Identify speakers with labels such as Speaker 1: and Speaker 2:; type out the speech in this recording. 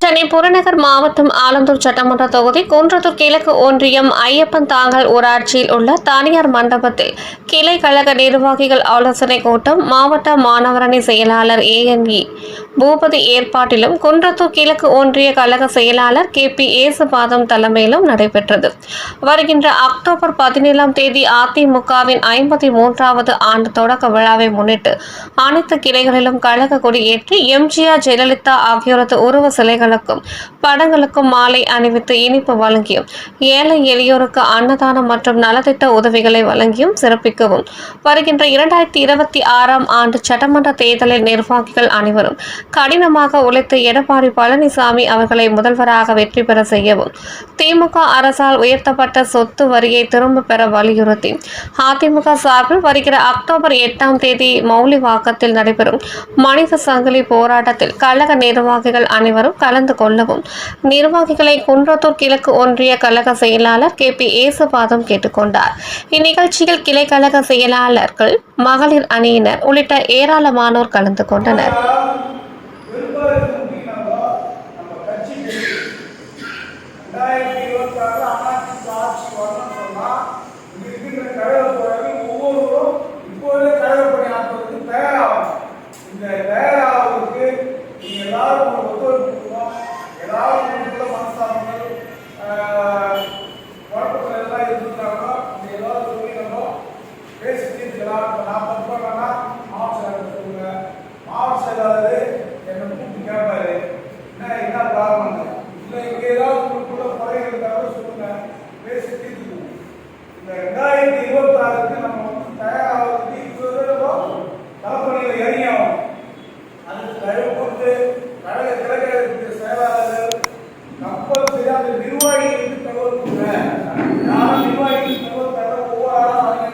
Speaker 1: சென்னை புறநகர் மாவட்டம் ஆலந்தூர் சட்டமன்ற தொகுதி குன்றத்தூர் கிழக்கு ஒன்றியம் ஐயப்பன் தாங்கல் ஊராட்சியில் உள்ள தனியார் மண்டபத்தில் கிளை கழக நிர்வாகிகள் ஆலோசனை கூட்டம் மாவட்ட மாணவரணி செயலாளர் ANE பூபதி ஏற்பாட்டிலும் குன்றத்தூர் கிழக்கு ஒன்றிய கழக செயலாளர் KP ஏசுபாதம் தலைமையிலும் நடைபெற்றது. வருகின்ற அக்டோபர் 17ஆம் தேதி அதிமுகவின் 53வது ஆண்டு தொடக்க விழாவை முன்னிட்டு அனைத்து கிளைகளிலும் கழக கொடியேற்றி MGR ஜெயலலிதா ஆகியோரது உருவ சிலைகளுக்கும் படங்களுக்கும் மாலை அணிவித்து இனிப்பு வழங்கியும் ஏழை எளியோருக்கு அன்னதானம் மற்றும் நலத்திட்ட உதவிகளை வழங்கியும் சிறப்பிக்கவும் வருகின்ற 2026ஆம் ஆண்டு சட்டமன்ற தேர்தலில் நிர்வாகிகள் அனைவரும் கடினமாக உழைத்து எடப்பாடி பழனிசாமி அவர்களை முதல்வராக வெற்றி பெற செய்யவும் திமுக அரசால் உயர்த்தப்பட்ட சொத்து வரியை திரும்ப பெற வலியுறுத்தி அதிமுக சார்பில் வருகிற அக்டோபர் 8ஆம் தேதி மௌலிவாக்கத்தில் நடைபெறும் மனித சங்கிலி போராட்டத்தில் கழக நிர்வாகிகள் அனைவரும் கலந்து கொள்ளவும் நிர்வாகிகளை குன்றத்தூர் கிழக்கு ஒன்றிய கழக செயலாளர் KP ஏசுபாதம் கேட்டுக்கொண்டார். இந்நிகழ்ச்சியில் கிளை கழக செயலாளர்கள், மகளிர் அணியினர் உள்ளிட்ட ஏராளமானோர் கலந்து கொண்டனர்.
Speaker 2: நிர்வாகி